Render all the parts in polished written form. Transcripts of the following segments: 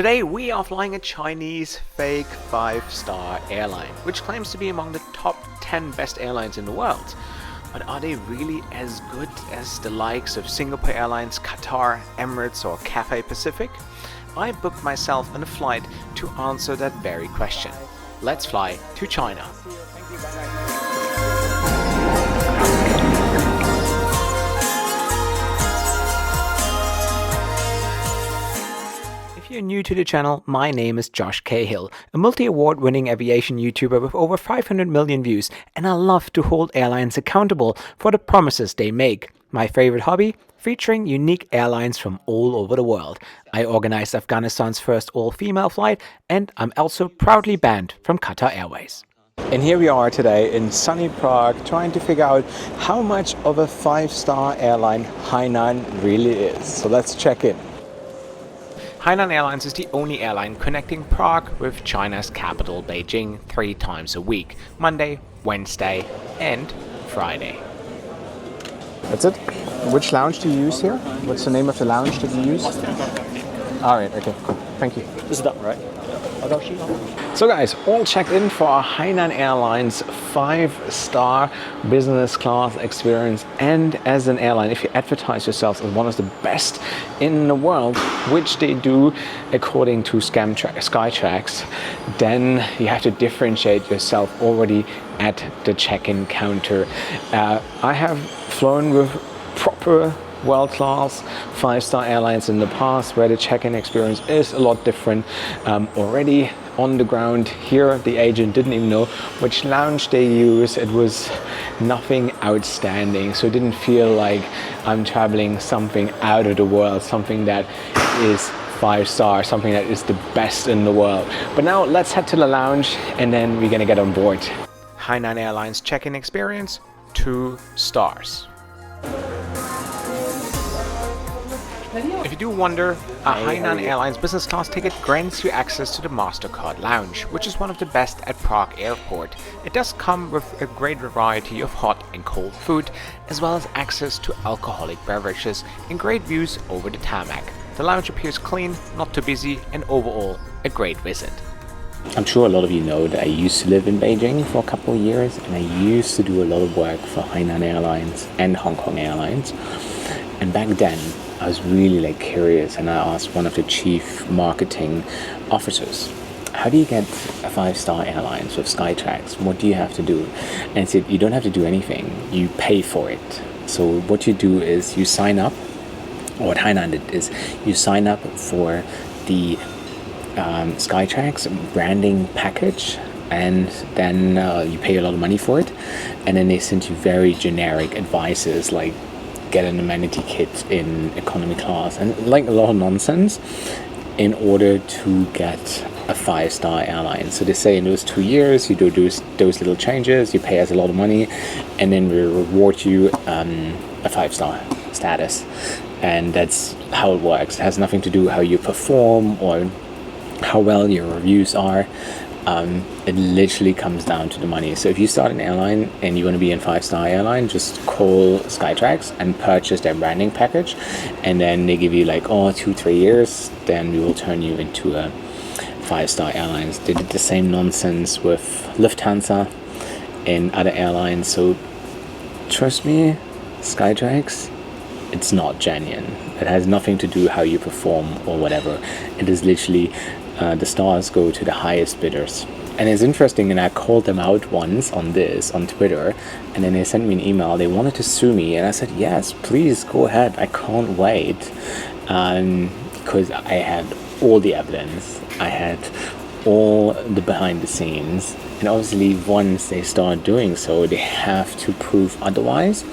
Today we are flying a Chinese fake 5-star airline, which claims to be among the top 10 best airlines in the world. But are they really as good as the likes of Singapore Airlines, Qatar, Emirates or Cathay Pacific? I booked myself on a flight to answer that very question. Let's fly to China. If you're new to the channel, my name is Josh Cahill, a multi-award-winning aviation YouTuber with over 500 million views, and I love to hold airlines accountable for the promises they make. My favorite hobby? Featuring unique airlines from all over the world. I organized Afghanistan's first all-female flight, and I'm also proudly banned from Qatar Airways. And here we are today in sunny Prague, trying to figure out how much of a 5-star airline Hainan really is. So let's check in. Hainan Airlines is the only airline connecting Prague with China's capital Beijing 3 times a week, Monday, Wednesday and Friday. That's it? Which lounge do you use here? What's the name of the lounge that you use? Alright, okay, cool. Thank you. This is that, right? So guys, all checked in for our Hainan Airlines 5-star business class experience. And as an airline, if you advertise yourselves as one of the best in the world, which they do according to Skytrax, then you have to differentiate yourself already at the check-in counter. I have flown with proper world-class 5-star airlines in the past where the check-in experience is a lot different. Already on the ground here, the agent didn't even know which lounge they use. It was nothing outstanding, so it didn't feel like I'm traveling something out of the world, something that is 5-star, something that is the best in the world. But now let's head to the lounge and then we're gonna get on board. Hainan Airlines check-in experience, 2 stars. If you do wonder, a Hainan Airlines business class ticket grants you access to the MasterCard Lounge, which is one of the best at Prague Airport. It does come with a great variety of hot and cold food, as well as access to alcoholic beverages and great views over the tarmac. The lounge appears clean, not too busy, and overall, a great visit. I'm sure a lot of you know that I used to live in Beijing for a couple of years, and I used to do a lot of work for Hainan Airlines and Hong Kong Airlines. And back then, I was really curious, and I asked one of the chief marketing officers, how do you get a 5-star airlines with Skytrax? What do you have to do? And he said, you don't have to do anything, you pay for it. So what you do is you sign up, or what Hainan did is you sign up for the Skytrax branding package, and then you pay a lot of money for it, and then they send you very generic advices like get an amenity kit in economy class and a lot of nonsense in order to get a 5-star airline. So they say in those 2 years you do those little changes, you pay us a lot of money, and then we reward you a 5-star status. And that's how it works. It has nothing to do how you perform or how well your reviews are. It literally comes down to the money. So if you start an airline and you want to be in 5-star airline, just call Skytrax and purchase their branding package, and then they give you 2-3 years, then we will turn you into a 5-star airlines. They did the same nonsense with Lufthansa and other airlines. So trust me, Skytrax, it's not genuine. It has nothing to do how you perform or whatever. It is literally the stars go to the highest bidders. And it's interesting, and I called them out once on this on Twitter, and then they sent me an email. They wanted to sue me, and I said, yes, please go ahead, I can't wait, because I had all the evidence, I had all the behind the scenes, and obviously once they start doing so, they have to prove otherwise,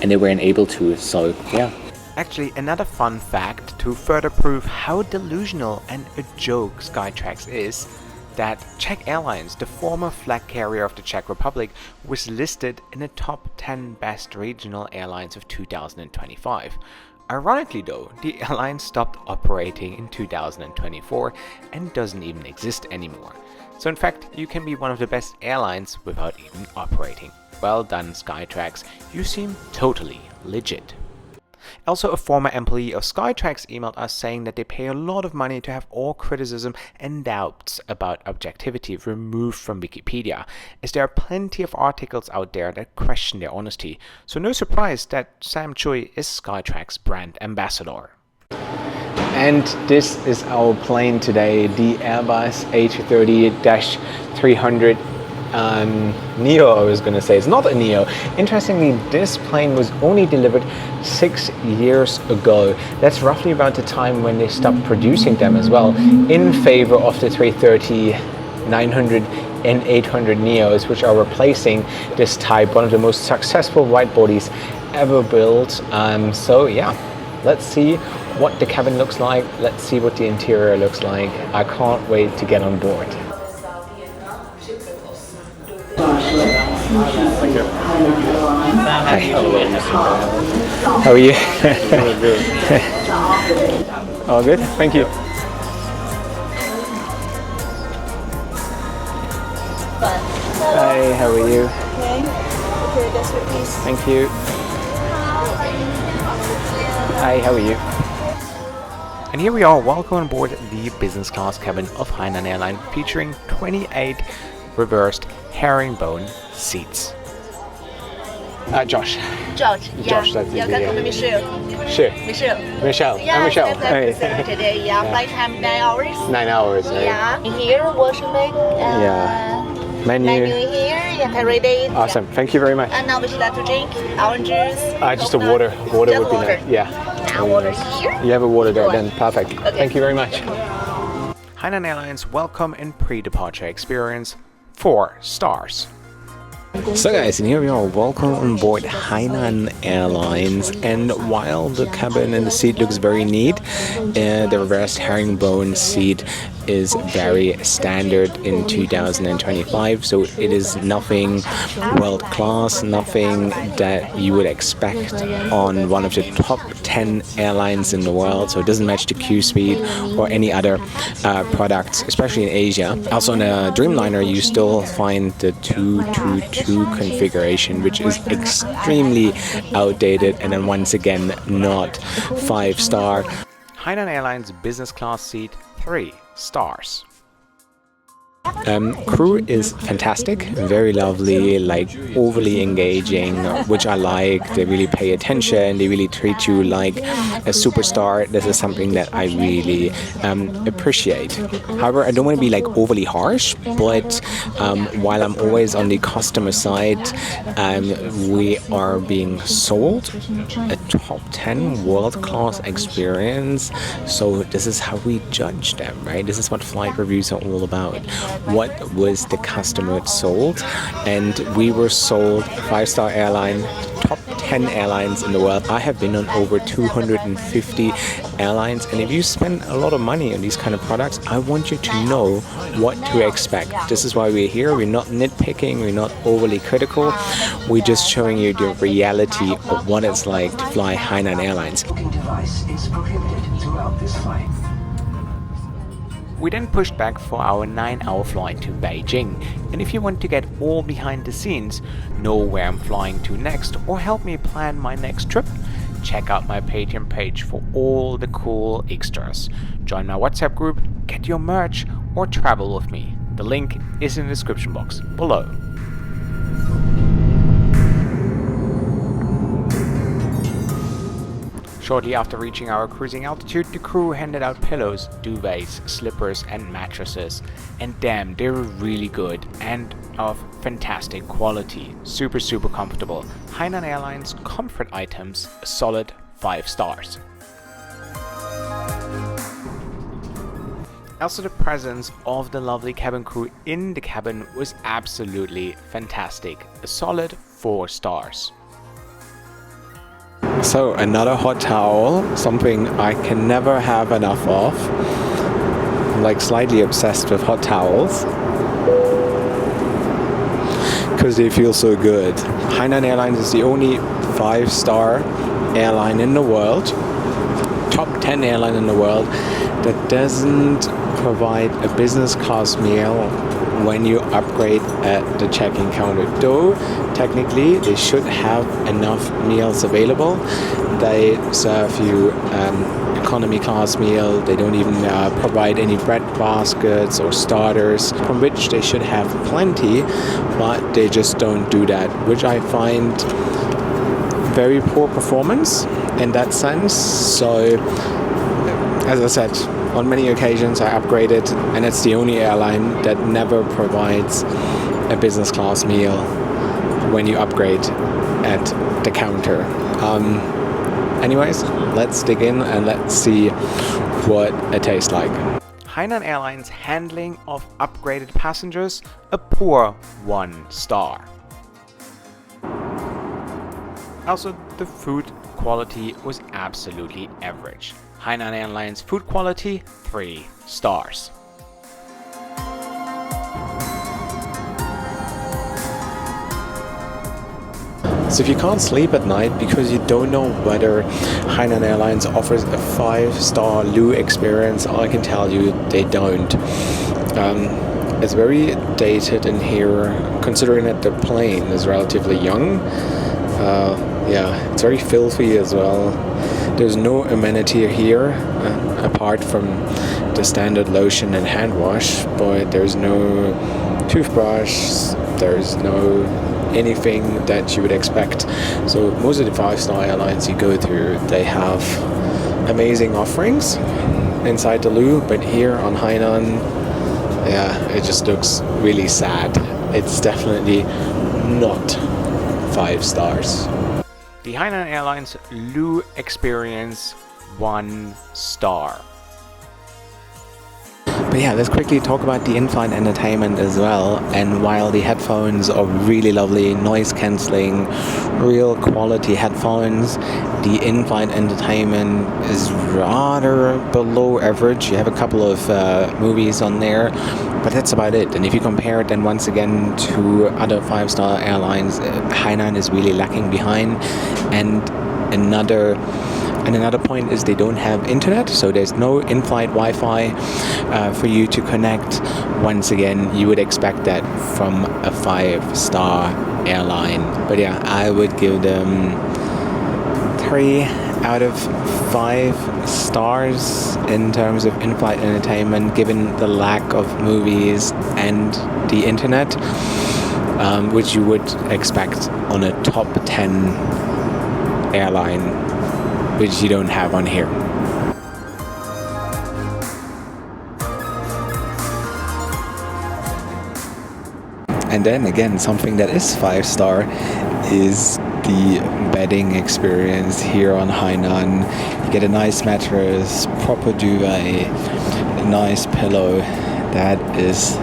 and they weren't able to. So yeah. Actually, another fun fact to further prove how delusional and a joke Skytrax is, that Czech Airlines, the former flag carrier of the Czech Republic, was listed in the top 10 best regional airlines of 2025. Ironically though, the airline stopped operating in 2024 and doesn't even exist anymore. So in fact, you can be one of the best airlines without even operating. Well done, Skytrax, you seem totally legit. Also, a former employee of Skytrax emailed us saying that they pay a lot of money to have all criticism and doubts about objectivity removed from Wikipedia, as there are plenty of articles out there that question their honesty. So no surprise that Sam Choi is Skytrax brand ambassador. And this is our plane today, the Airbus A330-300 Neo, I was going to say. It's not a Neo. Interestingly, this plane was only delivered 6 years ago. That's roughly about the time when they stopped producing them as well, in favor of the 330, 900 and 800 Neos, which are replacing this type, one of the most successful wide bodies ever built. So yeah, let's see what the cabin looks like. Let's see what the interior looks like. I can't wait to get on board. Thank you. Hi. How are you? All good? Thank you. Hi, how are you? Okay, that's your piece. Thank you. Hi, how are you? And here we are, welcome on board the business class cabin of Hainan Airline, featuring 28 reversed herringbone seats. Josh. George, Josh, that's yeah, easy, got yeah. Michelle. Sure. Michelle. Michelle. Yeah, I'm Michelle. Hey. Hey. Today, flight time 9 hours. 9 hours, right? Yeah, here, washroom, Yeah. Menu. menu here, you can read it. Awesome. Thank you very much. And now would you like to drink orange juice? Just a water. Water Just would be water. nice. Yeah. Now water here. You have a water there, Sure. then perfect. Okay. Thank you very much. Hainan Airlines welcome and pre-departure experience, 4 stars. So guys, and here we are, welcome on board Hainan Airlines, and while the cabin and the seat looks very neat, the reversed herringbone seat is very standard in 2025, so it is nothing world class, nothing that you would expect on one of the top 10 airlines in the world, so it doesn't match the Q speed or any other products, especially in Asia. Also on a Dreamliner you still find the 222 configuration, which is extremely outdated and then once again not 5-star. Hainan Airlines business class seat, 3 stars. Crew is fantastic, very lovely, like overly engaging, which I like. They really pay attention, they really treat you like a superstar. This is something that I really appreciate. However, I don't want to be like overly harsh, but while I'm always on the customer side, we are being sold a top 10 world-class experience. So this is how we judge them, right? This is what flight reviews are all about. What was the customer sold? And we were sold 5-star airline, top 10 airlines in the world. I have been on over 250 airlines, and if you spend a lot of money on these kind of products, I want you to know what to expect. This is why we're here. We're not nitpicking, we're not overly critical, we're just showing you the reality of what it's like to fly Hainan Airlines. Device is prohibited throughout this flight. We then pushed back for our 9-hour flight to Beijing, and if you want to get all behind the scenes, know where I'm flying to next, or help me plan my next trip, check out my Patreon page for all the cool extras. Join my WhatsApp group, get your merch, or travel with me. The link is in the description box below. Shortly after reaching our cruising altitude, the crew handed out pillows, duvets, slippers and mattresses. And damn, they were really good and of fantastic quality. Super comfortable. Hainan Airlines comfort items, a solid 5 stars. Also, the presence of the lovely cabin crew in the cabin was absolutely fantastic. A solid 4 stars. So another hot towel, something I can never have enough of. I'm like slightly obsessed with hot towels because they feel so good. Hainan Airlines is the only 5-star airline in the world, top 10 airline in the world, that doesn't provide a business class meal when you upgrade at the check-in counter. Though technically they should have enough meals available. They serve you economy class meal. They don't even provide any bread baskets or starters, from which they should have plenty, but they just don't do that, which I find very poor performance in that sense. So as I said, on many occasions I upgraded, and it's the only airline that never provides a business class meal when you upgrade at the counter. Anyways, let's dig in and let's see what it tastes like. Hainan Airlines handling of upgraded passengers, a poor 1 star. Also, the food quality was absolutely average. Hainan Airlines food quality 3 stars. So if you can't sleep at night because you don't know whether Hainan Airlines offers a 5-star loo experience, I can tell you they don't. It's very dated in here, considering that the plane is relatively young. Yeah, it's very filthy as well. There's no amenity here apart from the standard lotion and hand wash, but there's no toothbrush, there's no anything that you would expect. So most of the 5-star airlines you go through, they have amazing offerings inside the loo, but here on Hainan, yeah, it just looks really sad. It's definitely not 5 stars. The Hainan Airlines loo experience 1 star. But yeah, let's quickly talk about the in-flight entertainment as well. And while the headphones are really lovely, noise cancelling, real quality headphones, the in-flight entertainment is rather below average. You have a couple of movies on there, but that's about it. And if you compare it then once again to other 5-star airlines, Hainan is really lacking behind. And another point is they don't have internet, so there's no in-flight Wi-Fi for you to connect. Once again, you would expect that from a 5-star airline. But yeah, I would give them 3 out of 5 stars in terms of in-flight entertainment, given the lack of movies and the internet, which you would expect on a top 10 airline, which you don't have on here. And then again, something that is 5-star is the bedding experience here on Hainan. You get a nice mattress, proper duvet, a nice pillow. That is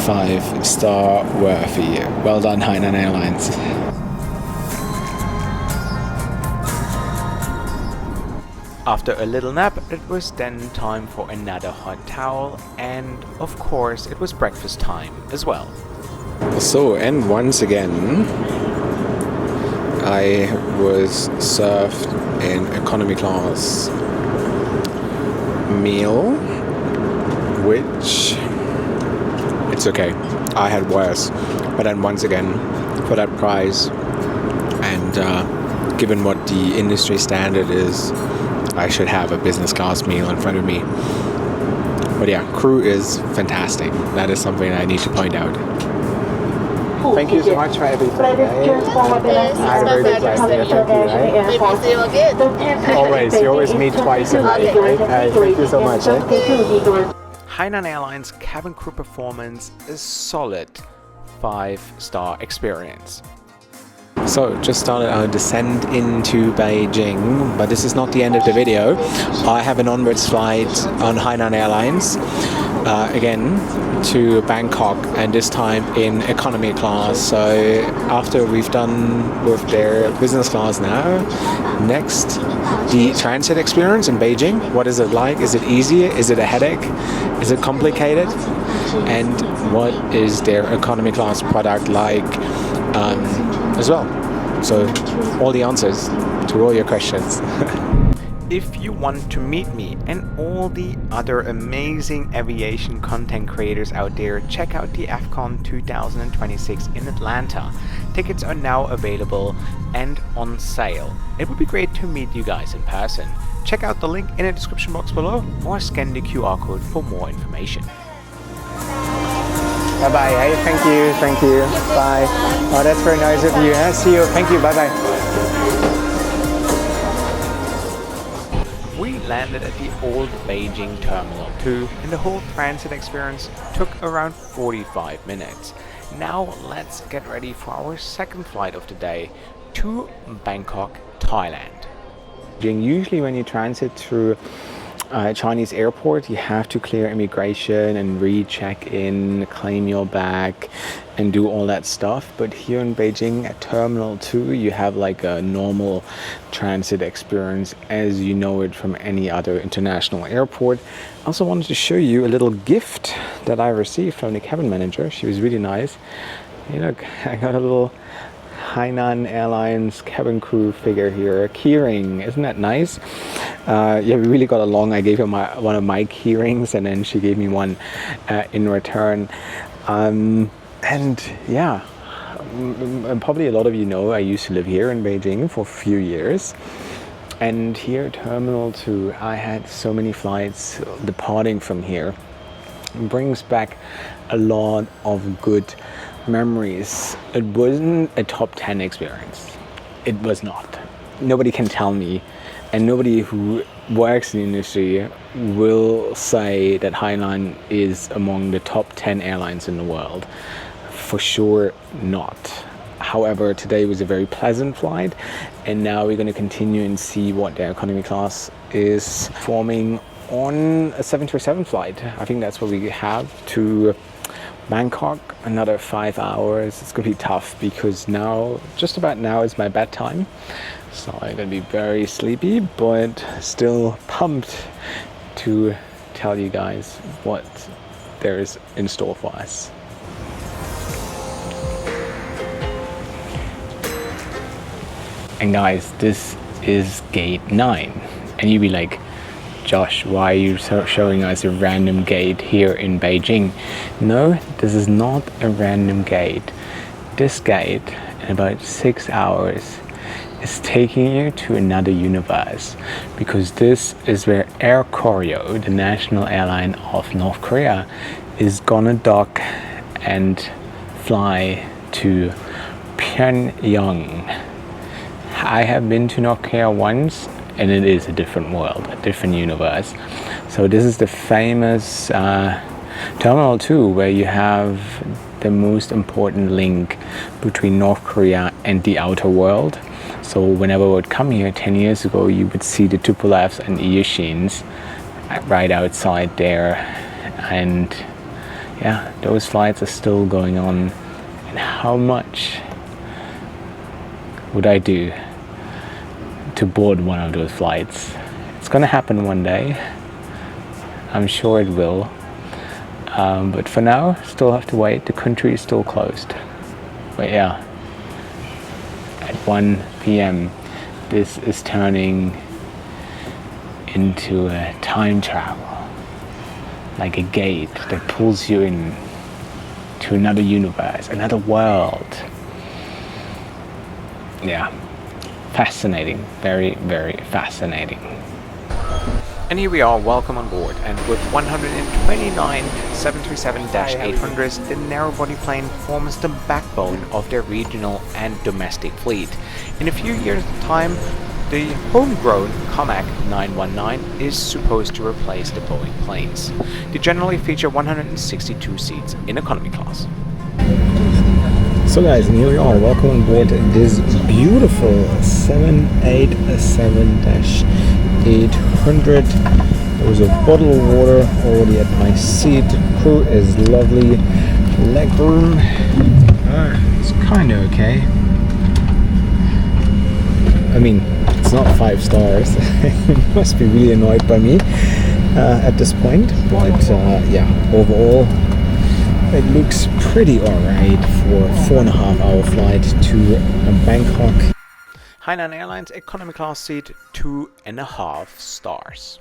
5-star worthy. Well done, Hainan Airlines. After a little nap, it was then time for another hot towel, and of course it was breakfast time as well. So, and once again, I was served an economy class meal, which it's okay. I had worse, but then once again, for that price, and given what the industry standard is, I should have a business class meal in front of me. But yeah, crew is fantastic. That is something I need to point out. Thank you so much for everything. I had a very good flight. Thank you. Maybe see you again. Always. You always meet twice a night. Thank you so much. Hainan Airlines cabin crew performance is solid 5-star experience. So, just started our descent into Beijing, but this is not the end of the video. I have an onwards flight on Hainan Airlines, again to Bangkok, and this time in economy class. So, after we've done with their business class now, next, the transit experience in Beijing. What is it like? Is it easy? Is it a headache? Is it complicated? And what is their economy class product like? As well. So all the answers to all your questions. If you want to meet me and all the other amazing aviation content creators out there, check out the AFCON 2026 in Atlanta. Tickets are now available and on sale. It would be great to meet you guys in person. Check out the link in the description box below or scan the QR code for more information. Bye bye. Hey, thank you. Bye. Oh, that's very nice of you. See you. Thank you. Bye bye. We landed at the old Beijing Terminal 2 and the whole transit experience took around 45 minutes. Now let's get ready for our second flight of the day to Bangkok, Thailand. Usually when you transit through Chinese airport, you have to clear immigration and recheck in, claim your bag and do all that stuff. But here in Beijing at Terminal 2, you have like a normal transit experience as you know it from any other international airport. I also wanted to show you a little gift that I received from the cabin manager. She was really nice. You look, I got a little Hainan Airlines cabin crew figure here, a keyring. Isn't that nice? Yeah, we really got along. I gave her one of my keyrings and then she gave me one in return. And yeah, probably a lot of you know I used to live here in Beijing for a few years. And here at Terminal 2, I had so many flights departing from here. It brings back a lot of good memories. It wasn't a top 10 experience. It was not. Nobody can tell me, and nobody who works in the industry will say that Hainan is among the top 10 airlines in the world. For sure not. However, today was a very pleasant flight, and now we're going to continue and see what the economy class is forming on a 737 flight. I think that's what we have to Bangkok, another 5 hours. It's gonna be tough because now, just about now, is my bedtime. So I'm gonna be very sleepy, but still pumped to tell you guys what there is in store for us. And guys, this is gate 9. And you'd be like, Josh, why are you showing us a random gate here in Beijing? No, this is not a random gate. This gate, in about 6 hours, is taking you to another universe, because this is where Air Koryo, the national airline of North Korea, is gonna dock and fly to Pyongyang. I have been to North Korea once, and it is a different world, a different universe. So this is the famous Terminal 2, where you have the most important link between North Korea and the outer world. So whenever I would come here 10 years ago, you would see the Tupolevs and Ilyushins right outside there. And yeah, those flights are still going on. And how much would I do to board one of those flights? It's gonna happen one day. I'm sure it will. But for now, still have to wait. The country is still closed. But yeah, at 1 p.m. this is turning into a time travel, like a gate that pulls you in to another universe, another world. Yeah, fascinating, very, very fascinating. And here we are, welcome on board, and with 129 737-800s, the narrow-body plane forms the backbone of their regional and domestic fleet. In a few years' time, the homegrown Comac 919 is supposed to replace the Boeing planes. They generally feature 162 seats in economy class. So guys, and here we are, welcome on board this beautiful 787-800. There's a bottle of water already at my seat. The crew is lovely. Leg room, it's kind of okay. I mean, it's not 5 stars. You must be really annoyed by me at this point. But yeah, overall, it looks pretty alright for a 4.5 hour flight to Bangkok. Hainan Airlines economy class seat, 2.5 stars.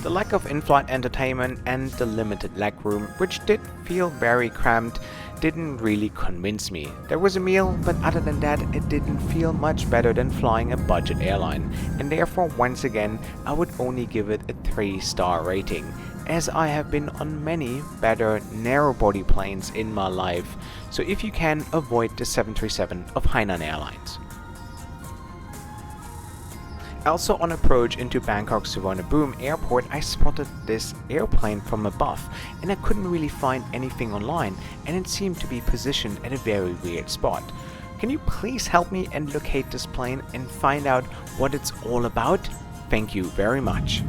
The lack of in-flight entertainment and the limited legroom, which did feel very cramped, didn't really convince me. There was a meal, but other than that, it didn't feel much better than flying a budget airline, and therefore once again, I would only give it a 3-star rating, as I have been on many better narrow-body planes in my life, so if you can, avoid the 737 of Hainan Airlines. Also on approach into Bangkok Suvarnabhumi airport, I spotted this airplane from above and I couldn't really find anything online, and it seemed to be positioned at a very weird spot. Can you please help me and locate this plane and find out what it's all about? Thank you very much.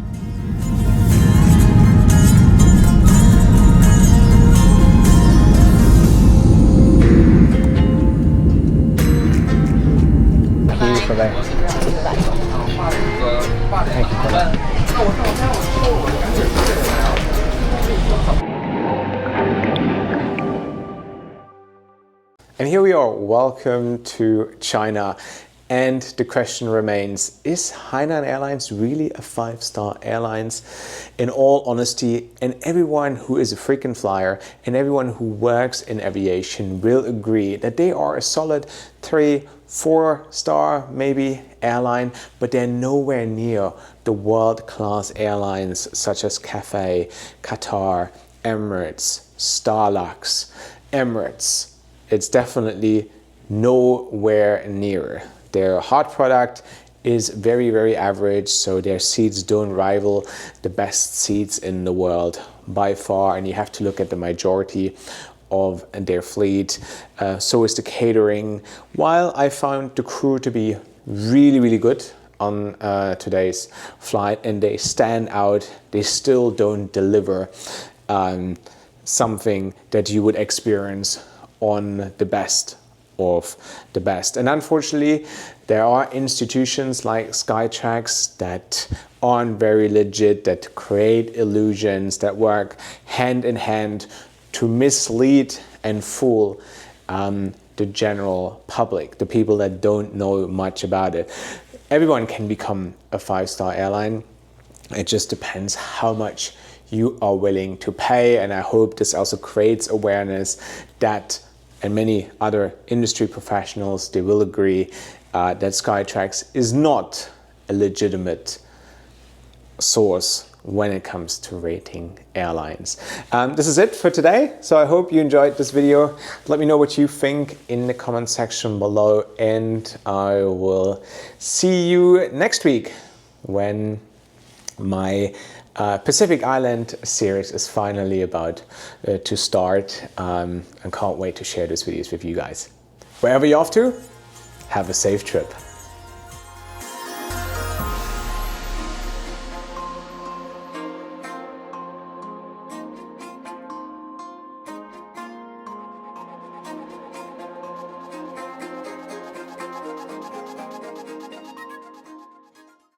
Thank you for that. Thank you for that. And here we are, welcome to China. And the question remains, is Hainan Airlines really a 5-star airlines? In all honesty, and everyone who is a frequent flyer and everyone who works in aviation will agree that they are a solid 3-4 star maybe airline, but they're nowhere near the world-class airlines such as Cathay, Qatar, Emirates, Starlux, Emirates. It's definitely nowhere near. Their hard product is very, very average, so their seats don't rival the best seats in the world by far, and you have to look at the majority of their fleet. So is the catering. While I found the crew to be really, really good on today's flight and they stand out, they still don't deliver something that you would experience on the best of the best. And unfortunately, there are institutions like Skytrax that aren't very legit, that create illusions, that work hand in hand to mislead and fool the general public, the people that don't know much about it. Everyone can become a 5-star airline. It just depends how much you are willing to pay, and I hope this also creates awareness that, and many other industry professionals, they will agree that Skytrax is not a legitimate source when it comes to rating airlines. This is it for today, so I hope you enjoyed this video. Let me know what you think in the comment section below, and I will see you next week when my Pacific Island series is finally about to start, and can't wait to share these videos with you guys. Wherever you're off to, have a safe trip.